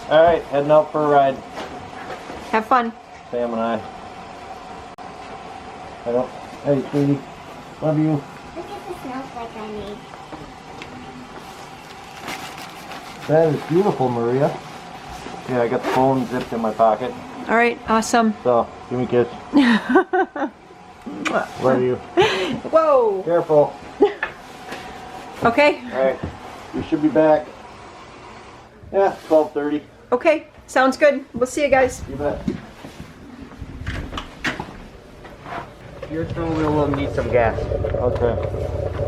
Alright, heading out for a ride. Have fun. Sam and I. Hey, sweetie. Love you. Look at the snowflake I made. That is beautiful, Maria. Yeah, I got the phone zipped in my pocket. All right, awesome. So, give me a kiss. Love you. Whoa. Careful. Okay. Alright, we should be back. Yeah, 12:30. Okay, sounds good. We'll see you guys. You bet. Your snowmobile will need some gas. Okay.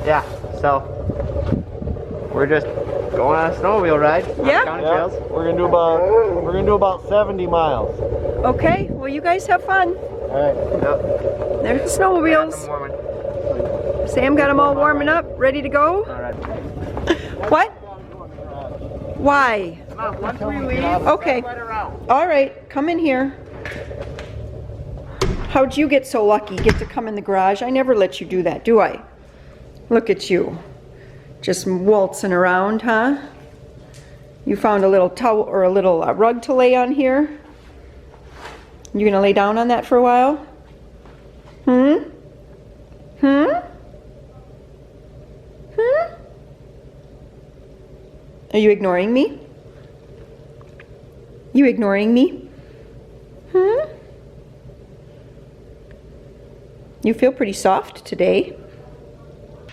Yeah, so we're just going on a snowmobile ride. Yeah? County Yeah, trails. we're gonna do about 70 miles. Okay, well you guys have fun. Alright. Yep. There's the snowmobiles. Warming. Sam got them all warming up, ready to go. All right. What? Why? Come on, once we leave, Okay. right around. All right, come in here. How'd you get so lucky, get to come in the garage? I never let you do that, do I? Look at you. Just waltzing around, huh? You found a little towel or a little rug to lay on here? You gonna lay down on that for a while? Hmm? Are you ignoring me? You ignoring me? You feel pretty soft today.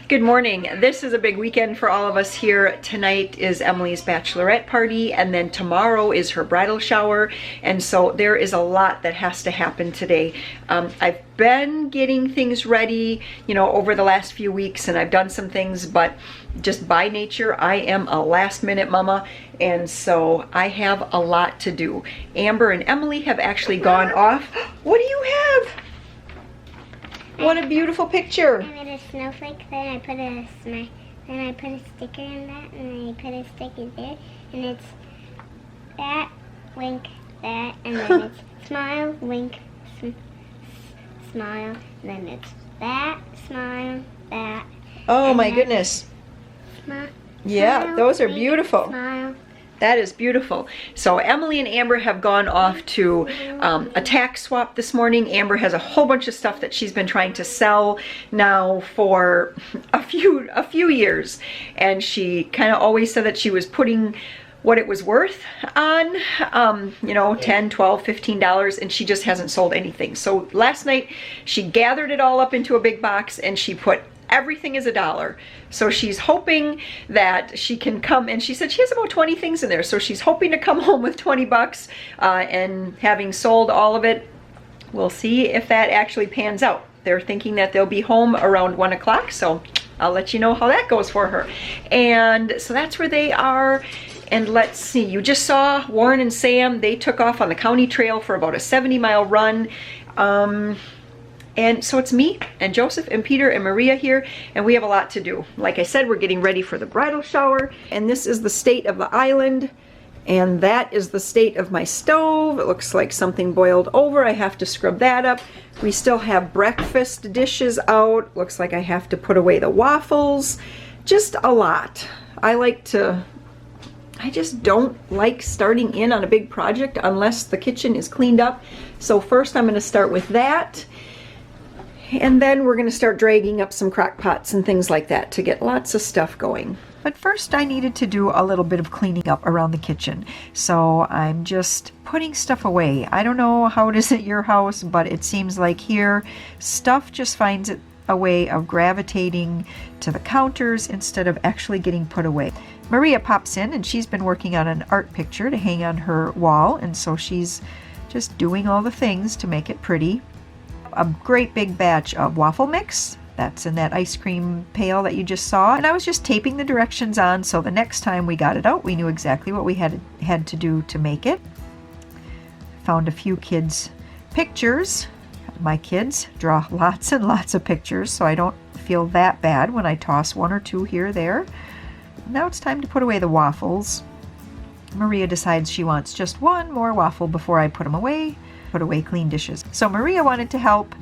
Good morning. This is a big weekend for all of us here. Tonight is Emily's bachelorette party, and then tomorrow is her bridal shower, and so there is a lot that has to happen today. I've been getting things ready, you know, over the last few weeks, and I've done some things, but just by nature, I am a last-minute mama, and so I have a lot to do. Amber and Emily have actually gone off. What do you have? What a beautiful picture. I made a snowflake, then I put a sticker in that, and I put a sticker there, and it's that, wink, that, and then it's smile, wink, smile, and then it's that, smile, that. Oh my goodness. Yeah, those are wink, beautiful. Smile. That is beautiful. So Emily and Amber have gone off to a tax swap this morning. Amber has a whole bunch of stuff that she's been trying to sell now for a few years, and she kind of always said that she was putting what it was worth on, you know, $10, $12, $15, and she just hasn't sold anything. So last night she gathered it all up into a big box and she put everything is $1. So she's hoping that she can come, and she said she has about 20 things in there, so she's hoping to come home with 20 bucks and having sold all of it. We'll see if that actually pans out. They're thinking that they'll be home around 1 o'clock, so I'll let you know how that goes for her. And so that's where they are. And let's see, you just saw Warren and Sam. They took off on the county trail for about a 70-mile run. And so it's me and Joseph and Peter and Maria here, and we have a lot to do. Like I said, we're getting ready for the bridal shower, and this is the state of the island, and that is the state of my stove. It looks like something boiled over. I have to scrub that up. We still have breakfast dishes out. Looks like I have to put away the waffles. Just a lot. I just don't like starting in on a big project unless the kitchen is cleaned up. So first I'm going to start with that. And then we're going to start dragging up some crock pots and things like that to get lots of stuff going. But first I needed to do a little bit of cleaning up around the kitchen. So I'm just putting stuff away. I don't know how it is at your house, but it seems like here stuff just finds a way of gravitating to the counters instead of actually getting put away. Maria pops in, and she's been working on an art picture to hang on her wall, and so she's just doing all the things to make it pretty. A great big batch of waffle mix. That's in that ice cream pail that you just saw. And I was just taping the directions on, so the next time we got it out, we knew exactly what we had to do to make it. Found a few kids' pictures. My kids draw lots and lots of pictures, so I don't feel that bad when I toss one or two here or there. Now it's time to put away the waffles. Maria decides she wants just one more waffle before I put them away. Put away clean dishes. So Maria wanted to help,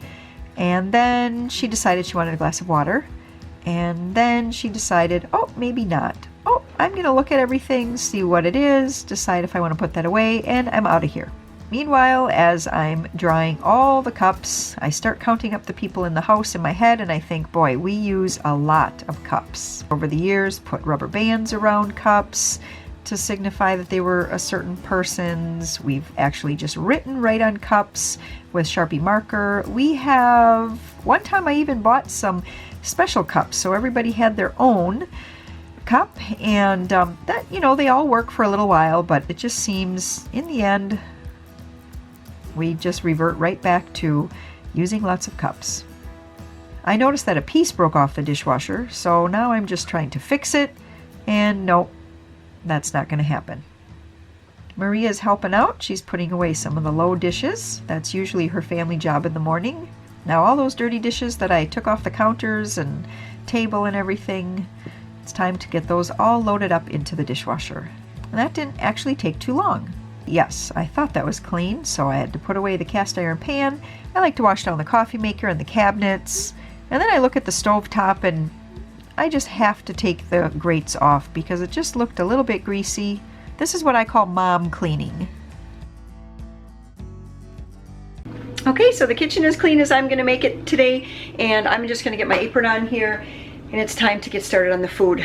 and then she decided she wanted a glass of water, and then she decided, oh, maybe not. oh, I'm gonna look at everything, see what it is, decide if I want to put that away, and I'm out of here. Meanwhile, as I'm drying all the cups, I start counting up the people in the house in my head, and I think, boy, we use a lot of cups. Over the years, put rubber bands around cups to signify that they were a certain person's. We've actually just written right on cups with Sharpie marker. We have, one time I even bought some special cups, so everybody had their own cup, and that, you know, they all work for a little while, but it just seems, in the end, we just revert right back to using lots of cups. I noticed that a piece broke off the dishwasher, so now I'm just trying to fix it, and nope, that's not going to happen. Maria's helping out. She's putting away some of the low dishes. That's usually her family job in the morning. Now all those dirty dishes that I took off the counters and table and everything, it's time to get those all loaded up into the dishwasher. And that didn't actually take too long. Yes, I thought that was clean, so I had to put away the cast iron pan. I like to wash down the coffee maker and the cabinets. And then I look at the stove top and I just have to take the grates off because it just looked a little bit greasy. This is what I call mom cleaning. Okay, so the kitchen is clean as I'm gonna make it today, and I'm just gonna get my apron on here, and it's time to get started on the food.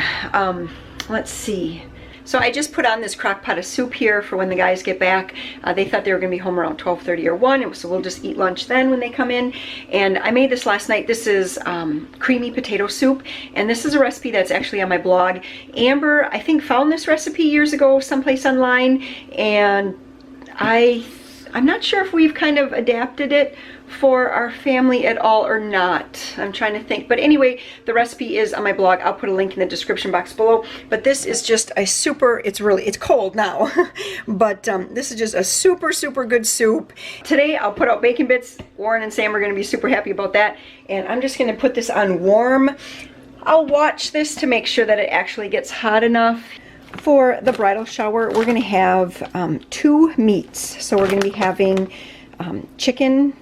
Let's see. So I just put on this crock pot of soup here for when the guys get back. They thought they were gonna be home around 12:30 or 1, so we'll just eat lunch then when they come in. And I made this last night. This is creamy potato soup, and this is a recipe that's actually on my blog. Amber, I think, found this recipe years ago someplace online, and I'm not sure if we've kind of adapted it for our family at all or not. I'm trying to think. But anyway, the recipe is on my blog. I'll put a link in the description box below. But this is just a super, it's cold now, but this is just a super, super good soup. Today I'll put out bacon bits. Warren and Sam are going to be super happy about that. And I'm just going to put this on warm. I'll watch this to make sure that it actually gets hot enough. For the bridal shower, we're going to have 2 meats. So we're going to be having chicken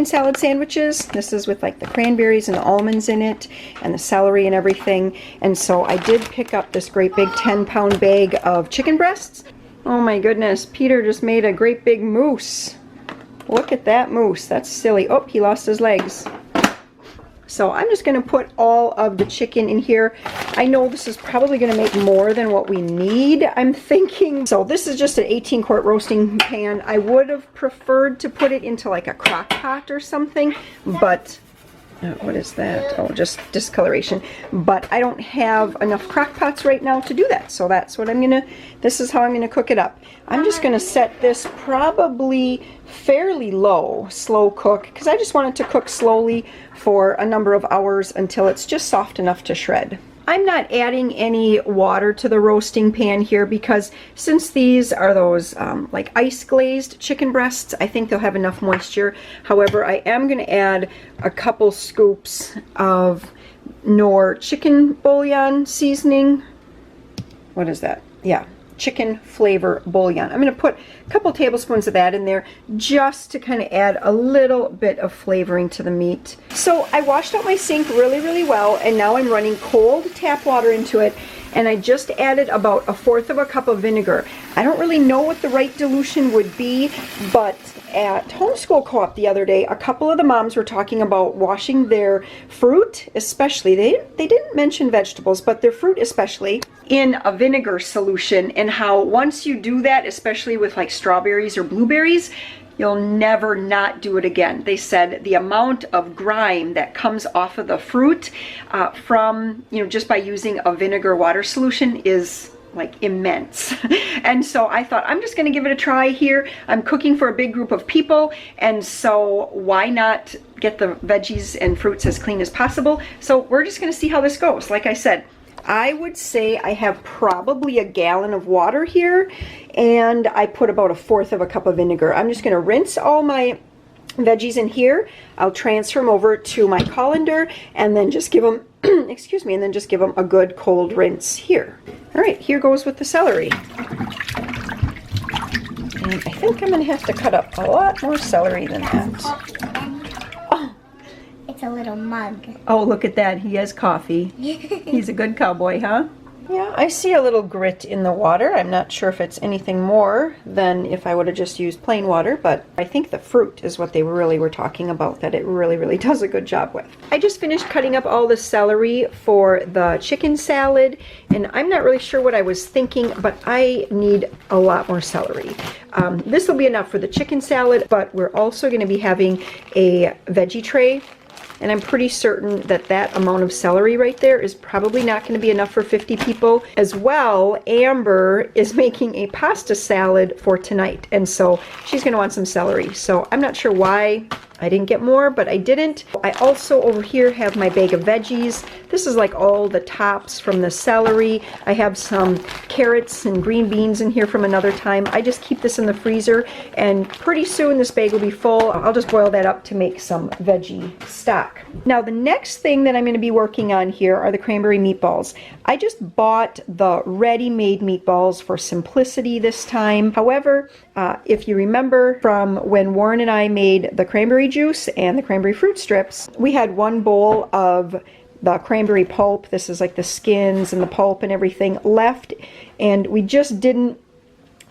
salad sandwiches. This is with like the cranberries and the almonds in it and the celery and everything. And so I did pick up this great big 10-pound bag of chicken breasts. Oh my goodness, Peter just made a great big moose. Look at that moose. That's silly. Oh, he lost his legs. So I'm just going to put all of the chicken in here. I know this is probably going to make more than what we need, I'm thinking. So this is just an 18-quart roasting pan. I would have preferred to put it into like a crock pot or something, but what is that? Oh, just discoloration. But I don't have enough crock pots right now to do that. So that's what this is how I'm gonna cook it up. I'm just gonna set this probably fairly low, slow cook, because I just want it to cook slowly for a number of hours until it's just soft enough to shred. I'm not adding any water to the roasting pan here because since these are those like ice glazed chicken breasts, I think they'll have enough moisture. However, I am going to add a couple scoops of Knorr chicken bouillon seasoning. What is that? Yeah, chicken flavor bouillon. I'm going to put a couple tablespoons of that in there just to kind of add a little bit of flavoring to the meat. So I washed out my sink really, really well, and now I'm running cold tap water into it, and I just added about 1/4 cup of vinegar. I don't really know what the right dilution would be, but at Homeschool Co-op the other day, a couple of the moms were talking about washing their fruit, especially, they didn't mention vegetables, but their fruit especially, in a vinegar solution, and how once you do that, especially with like strawberries or blueberries, you'll never not do it again. They said the amount of grime that comes off of the fruit from, just by using a vinegar water solution is like immense. And so I thought, I'm just going to give it a try here. I'm cooking for a big group of people, and so why not get the veggies and fruits as clean as possible? So we're just going to see how this goes. Like I said, I would say I have probably a gallon of water here, and I put about 1/4 cup of vinegar. I'm just going to rinse all my veggies in here. I'll transfer them over to my colander and then just give them excuse me, and then just give them a good cold rinse here. All right, here goes with the celery. And I think I'm going to have to cut up a lot more celery than that. Oh, it's a little mug. Oh, look at that. He has coffee. He's a good cowboy, huh? Yeah, I see a little grit in the water. I'm not sure if it's anything more than if I would have just used plain water, but I think the fruit is what they really were talking about, that it really does a good job with. I just finished cutting up all the celery for the chicken salad, and I'm not really sure what I was thinking, but I need a lot more celery. This will be enough for the chicken salad, but we're also going to be having a veggie tray. And I'm pretty certain that that amount of celery right there is probably not going to be enough for 50 people. As well, Amber is making a pasta salad for tonight, and so she's going to want some celery. So I'm not sure why I didn't get more, but I didn't. I also over here have my bag of veggies. This is like all the tops from the celery. I have some carrots and green beans in here from another time. I just keep this in the freezer, and pretty soon this bag will be full. I'll just boil that up to make some veggie stock. Now the next thing that I'm going to be working on here are the cranberry meatballs. I just bought the ready-made meatballs for simplicity this time. However, if you remember from when Warren and I made the cranberry juice and the cranberry fruit strips, we had one bowl of the cranberry pulp. This is like the skins and the pulp and everything left, and we just didn't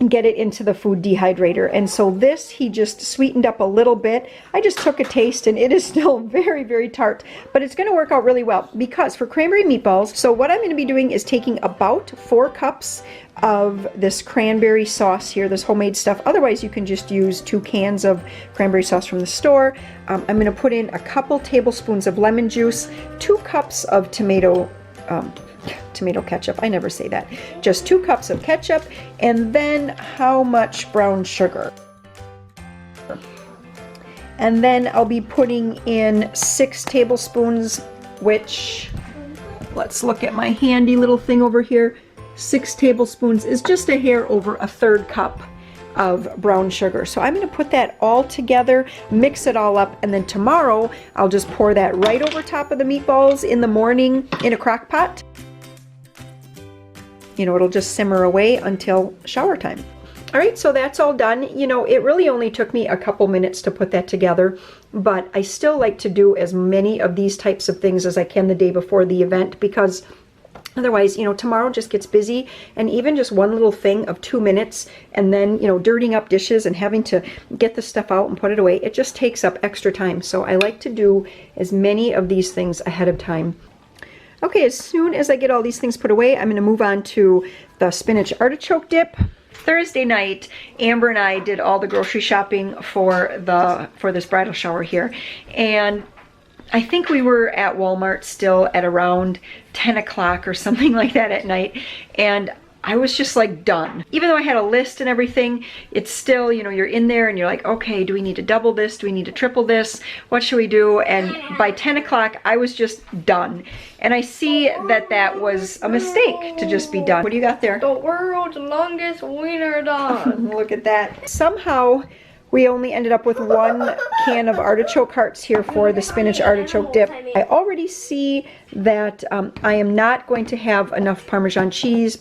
get it into the food dehydrator, and so this he just sweetened up a little bit. I just took a taste and it is still very tart, but it's going to work out really well because for cranberry meatballs, so what I'm going to be doing is taking about 4 cups of this cranberry sauce here, this homemade stuff. Otherwise you can just use 2 cans of cranberry sauce from the store. I'm going to put in a couple tablespoons of lemon juice, 2 cups of tomato ketchup, I never say that, just 2 cups of ketchup, and then how much brown sugar? And then I'll be putting in 6 tablespoons, which, let's look at my handy little thing over here. 6 tablespoons is just a hair over a 1/3 cup of brown sugar. So I'm going to put that all together, mix it all up, and then tomorrow I'll just pour that right over top of the meatballs in the morning in a crock pot. You know, it'll just simmer away until shower time. All right, so that's all done. You know, it really only took me a couple minutes to put that together, but I still like to do as many of these types of things as I can the day before the event, because otherwise, you know, tomorrow just gets busy, and even just one little thing of 2 minutes and then, you know, dirtying up dishes and having to get the stuff out and put it away, it just takes up extra time. So I like to do as many of these things ahead of time. Okay, as soon as I get all these things put away, I'm going to move on to the spinach artichoke dip. Thursday night, Amber and I did all the grocery shopping for this bridal shower here, and I think we were at Walmart still at around 10 o'clock or something like that at night, and I was just like done. Even though I had a list and everything, it's still, you know, you're in there and you're like, okay, do we need to double this? Do we need to triple this? What should we do? And by 10 o'clock, I was just done. And I see that that was a mistake to just be done. What do you got there? The world's longest wiener dog. Look at that. Somehow, we only ended up with 1 can of artichoke hearts here for the spinach artichoke dip. I already see that I am not going to have enough Parmesan cheese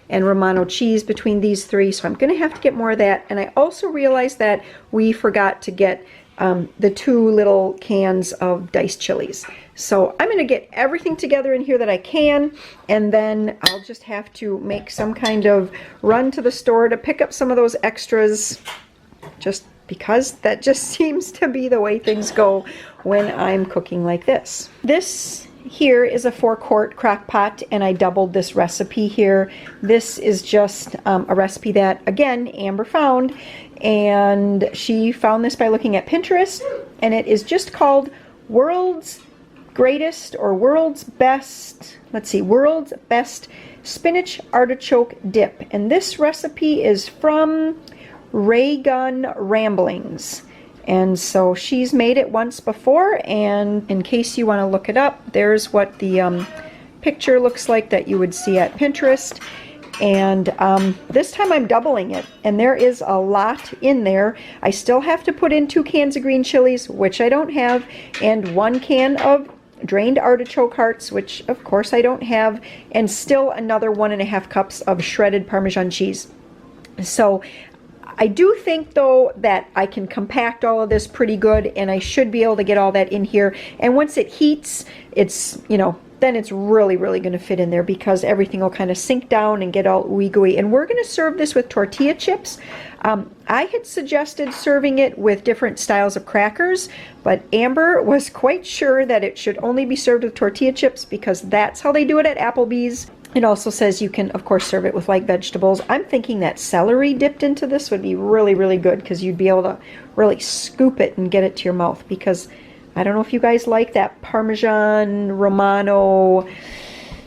and Romano cheese between these 3, so I'm going to have to get more of that. And I also realized that we forgot to get the 2 little cans of diced chilies. So I'm going to get everything together in here that I can, and then I'll just have to make some kind of run to the store to pick up some of those extras, just because that just seems to be the way things go when I'm cooking like this. This here is a 4-quart crock pot, and I doubled this recipe here. This is just a recipe that, again, Amber found, and she found this by looking at Pinterest, and it is just called World's Greatest or World's Best, let's see, World's Best Spinach Artichoke Dip. And this recipe is from Ray Gun Ramblings, and so she's made it once before, and in case you want to look it up, there's what the picture looks like that you would see at Pinterest. And this time I'm doubling it, and there is a lot in there. I still have to put in 2 cans of green chilies, which I don't have, and 1 can of drained artichoke hearts, which of course I don't have, and still another 1.5 cups of shredded Parmesan cheese. So I do think, though, that I can compact all of this pretty good, and I should be able to get all that in here. And once it heats, it's, you know, then it's really, really going to fit in there because everything will kind of sink down and get all ooey gooey. And we're going to serve this with tortilla chips. I had suggested serving it with different styles of crackers, but Amber was quite sure that it should only be served with tortilla chips because that's how they do it at Applebee's. It also says you can, of course, serve it with like vegetables. I'm thinking that celery dipped into this would be really, really good because you'd be able to really scoop it and get it to your mouth because I don't know if you guys like that Parmesan Romano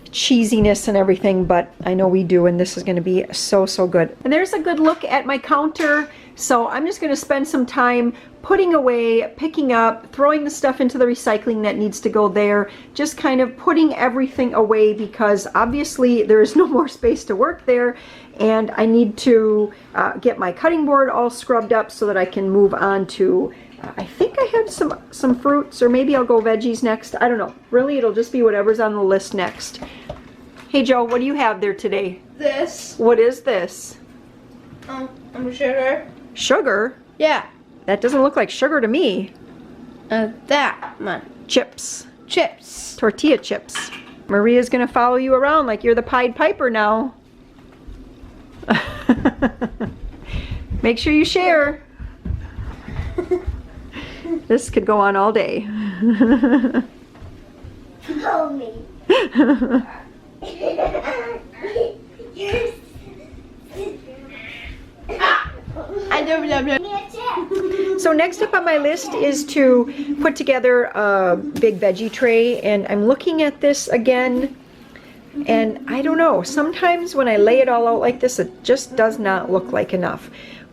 cheesiness and everything, but I know we do, and this is going to be so, so good. And there's a good look at my counter. So I'm just going to spend some time putting away, picking up, throwing the stuff into the recycling that needs to go there, just kind of putting everything away because obviously there is no more space to work there, and I need to get my cutting board all scrubbed up so that I can move on to I think I have some fruits, or maybe I'll go veggies next. I don't know. Really, it'll just be whatever's on the list next. Hey, Joe, what do you have there today? This. What is this? I'm sugar. Sugar? Yeah. That doesn't look like sugar to me. That one. Chips. Chips. Tortilla chips. Maria's going to follow you around like you're the Pied Piper now. Make sure you share. This could go on all day. Follow me. So next up on my list is to put together a big veggie tray, and I'm looking at this again, and I don't know, sometimes when I lay it all out like this, it just does not look like enough.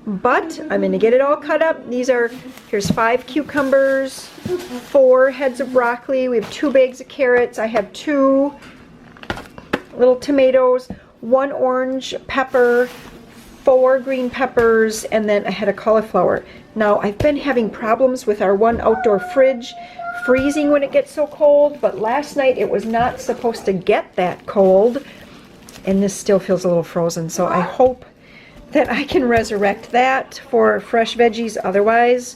But I'm going to get it all cut up. Here's 5 cucumbers, 4 heads of broccoli, we have 2 bags of carrots, I have 2 little tomatoes, 1 orange pepper, 4 green peppers, and then a head of cauliflower. Now, I've been having problems with our one outdoor fridge freezing when it gets so cold, but last night it was not supposed to get that cold, and this still feels a little frozen, so I hope that I can resurrect that for fresh veggies. Otherwise,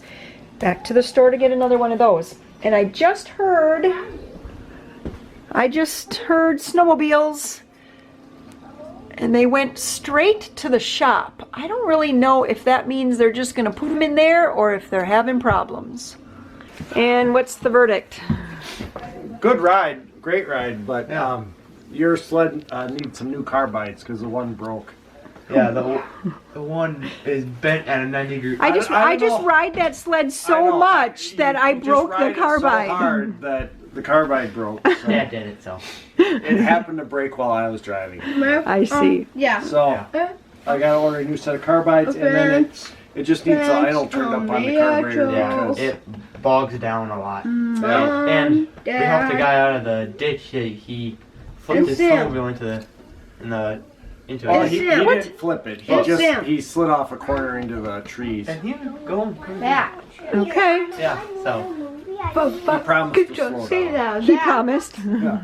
back to the store to get another one of those. And I just heard snowmobiles, and they went straight to the shop. I don't really know if that means they're just going to put them in there or if they're having problems. And what's the verdict? Good ride, great ride, but your sled needs some new carbides because the one broke. Yeah, the one is bent at a 90-degree. I just ride that sled so much that I broke the carbide. So hard that the carbide broke. So Dad did it, so. it happened to break while I was driving. I see. Yeah. So I gotta order a new set of carbides, and then it just needs the idle turned up on the carburetor. Yeah, because it bogs down a lot. Yeah. And we helped the guy out of the ditch. He flipped his snowmobile into Oh, it. he didn't flip it. He slid off a corner into the trees. And he was going crazy. Okay. Yeah, so. He promised to slow down. He promised. Yeah.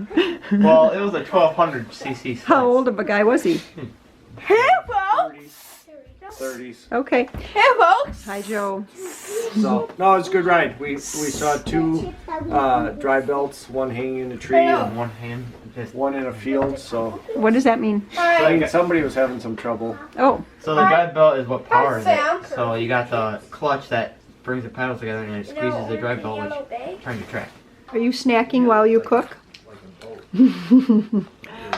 Well, it was a 1200 cc. How old of a guy was he? Hey, folks. 30s. Okay. Hey, folks. Hi, Joe. So no, it's a good ride. We saw 2 dry belts, one hanging in a tree and One hand. one in a field. So What does that mean? I think somebody was having some trouble. Oh. So the drive belt is what powers Sam. it. So you got the clutch that brings the pedals together and it squeezes the drive belt, which turns your track. Are you snacking while you cook?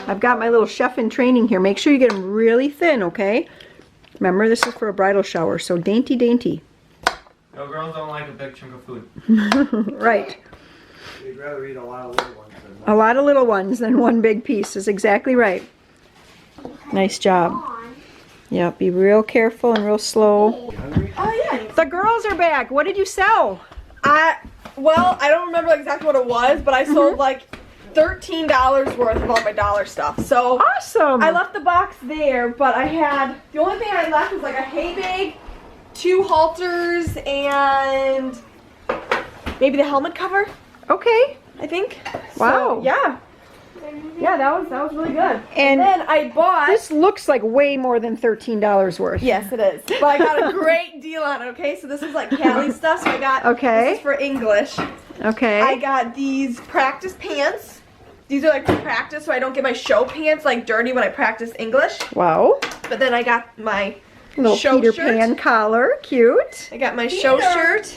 I've got my little chef in training here. Make sure you get them really thin, okay? Remember, this is for a bridal shower, so dainty, dainty. No, girls don't like a big chunk of food. Right. You'd rather eat a lot of little ones than A lot of little ones than one big piece is exactly right. Nice job. Yeah, be real careful and real slow. Oh, yeah. The girls are back. What did you sell? Well, I don't remember exactly what it was, but I sold like $13 worth of all my dollar stuff. So Awesome. I left the box there, but the only thing I left was like a hay bag, 2 halters, and maybe the helmet cover, Okay. I think. Wow. So, yeah. Yeah, that was really good. And then I bought. this looks like way more than $13 worth. Yes, it is. But I got a great deal on it, okay? So this is like Cali stuff. So I got, Okay. this is for English. Okay. I got these practice pants these are like for practice, so I don't get my show pants like dirty when I practice English. Wow. But then I got my Little show Peter shirt. Pan collar. Cute. I got my show shirt,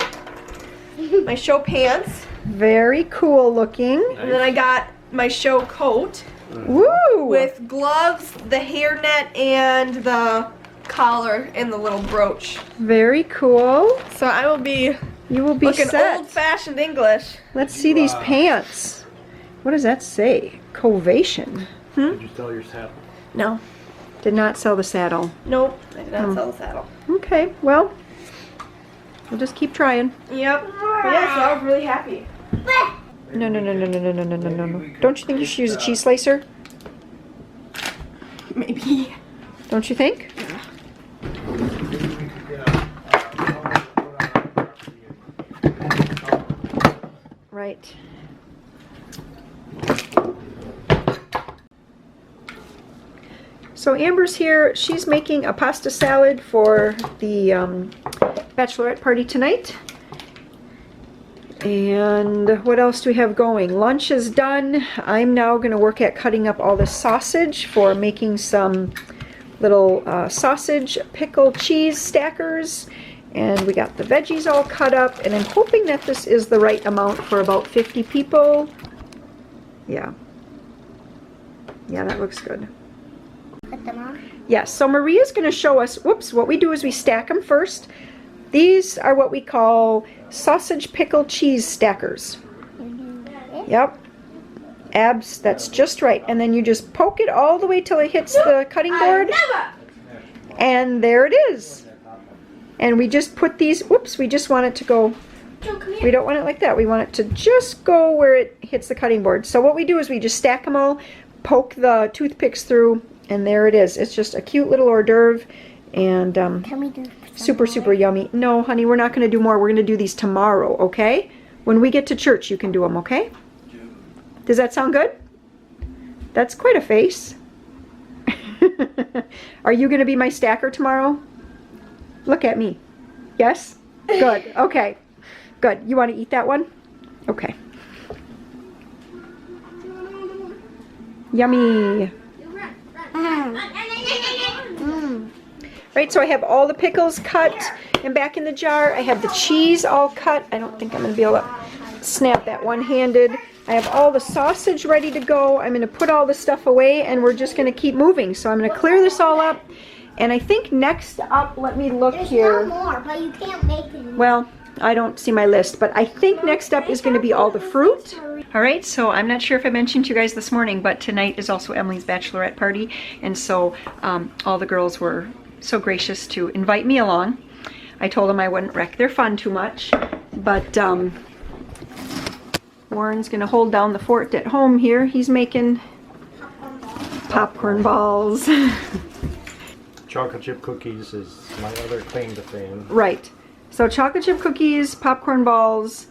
my show pants, Very cool looking. and then I got my show coat Woo! with gloves, the hairnet, and the collar and the little brooch. Very cool. So I will be You will be looking set. old-fashioned English. Let's see these pants. What does that say? Covation. Did you sell your saddle? No. Did not sell the saddle. Nope. I did not sell the saddle. Okay, well, we'll just keep trying. Yep. But yeah, so I was really happy. No, no, no, no, no, no, no, no, no, no. Don't you think you should use a cheese slicer? Maybe. Don't you think? Right. So Amber's here. She's making a pasta salad for the bachelorette party tonight. And what else do we have going? Lunch is done. I'm now going to work at cutting up all the sausage for making some little sausage pickle cheese stackers. And we got the veggies all cut up. And I'm hoping that this is the right amount for about 50 people. Yeah. Yeah, that looks good. Put them on. Yes, so Maria's going to show us, whoops, what we do is we stack them first. These are what we call sausage pickle cheese stackers. Yep. Abs, that's just right. And then you just poke it all the way till it hits the cutting board. And there it is. And we just put these, whoops, we just want it to go, we don't want it like that. We want it to just go where it hits the cutting board. So what we do is we just stack them all, poke the toothpicks through, and there it is. It's just a cute little hors d'oeuvre. And Can we do some super, super yummy. No, honey, we're not going to do more. We're going to do these tomorrow, okay? When we get to church, you can do them, okay? Does that sound good? That's quite a face. Are you going to be my stacker tomorrow? Look at me. Yes? Good. Okay. Good. You want to eat that one? Okay. Yummy. Right, so I have all the pickles cut and back in the jar. I have the cheese all cut. I don't think I'm going to be able to snap that one-handed. I have all the sausage ready to go. I'm going to put all the stuff away and we're just going to keep moving. So I'm going to clear this all up. And I think next up, let me look here. There's no more, but you can't make it. Well, I don't see my list, but I think next up is going to be all the fruit. All right, so I'm not sure if I mentioned to you guys this morning, but tonight is also Emily's bachelorette party. And so all the girls were so gracious to invite me along. I told them I wouldn't wreck their fun too much, but Warren's gonna hold down the fort at home here. He's making popcorn balls. Chocolate chip cookies is my other claim to fame. Right, so chocolate chip cookies, popcorn balls,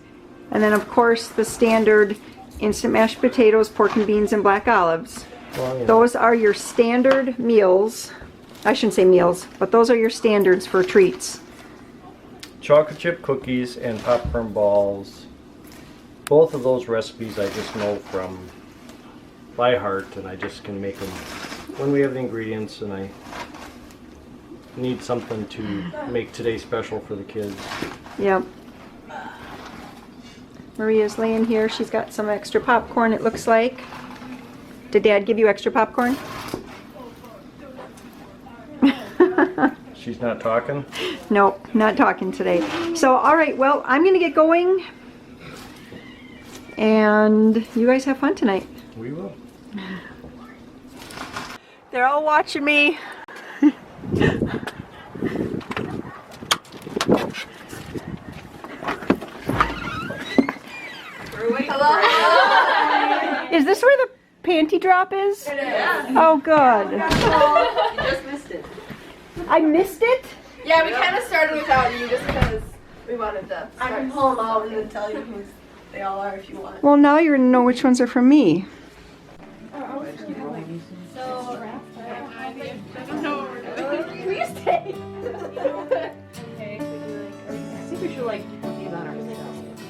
and then of course the standard instant mashed potatoes, pork and beans, and black olives. Well, you know, Those are your standard meals. I shouldn't say meals, but those are your standards for treats. chocolate chip cookies and popcorn balls. Both of those recipes I just know from by heart, and I just can make them when we have the ingredients and I need something to make today special for the kids. Yep. Maria's laying here. She's got some extra popcorn, it looks like. Did Dad give you extra popcorn? She's not talking? Nope, not talking today. So, all right, well, I'm going to get going. And you guys have fun tonight. We will. They're all watching me. Is this where the panty drop is? It is. Oh, good. You just missed it. I missed it? Yeah, we kind of started without you just because we wanted to. I can pull them out and then tell you who they all are if you want. Well, now you're going to know which ones are from me. Please stay. I think we should like put these on ourselves.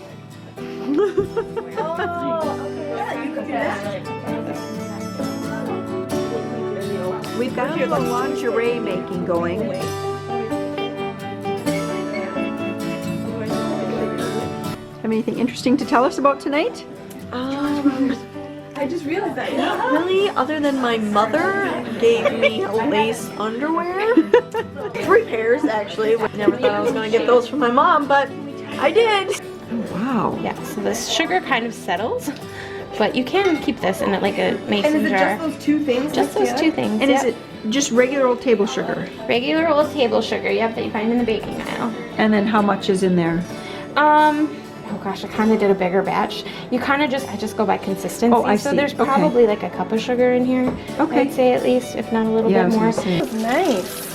Oh, okay. Yeah, you can do that. got a little lingerie making going. Have anything interesting to tell us about tonight? I just realized that. Not really, other than my mother gave me lace underwear. 3 pairs, actually. Never thought I was going to get those from my mom, but I did. Wow. Yeah, so this sugar kind of settles, but you can keep this in like a mason And is it jar. just those 2 things? Just those 2 things. And yep. is it just regular old table sugar? Regular old table sugar, yep, that you find in the baking aisle. And then how much is in there? Oh gosh, I kind of did a bigger batch. You kind of I just go by consistency. Oh, I so see. there's Okay. probably like a cup of sugar in here. Okay. I'd say at least, if not a little Yeah, I bit was more. gonna say. Nice.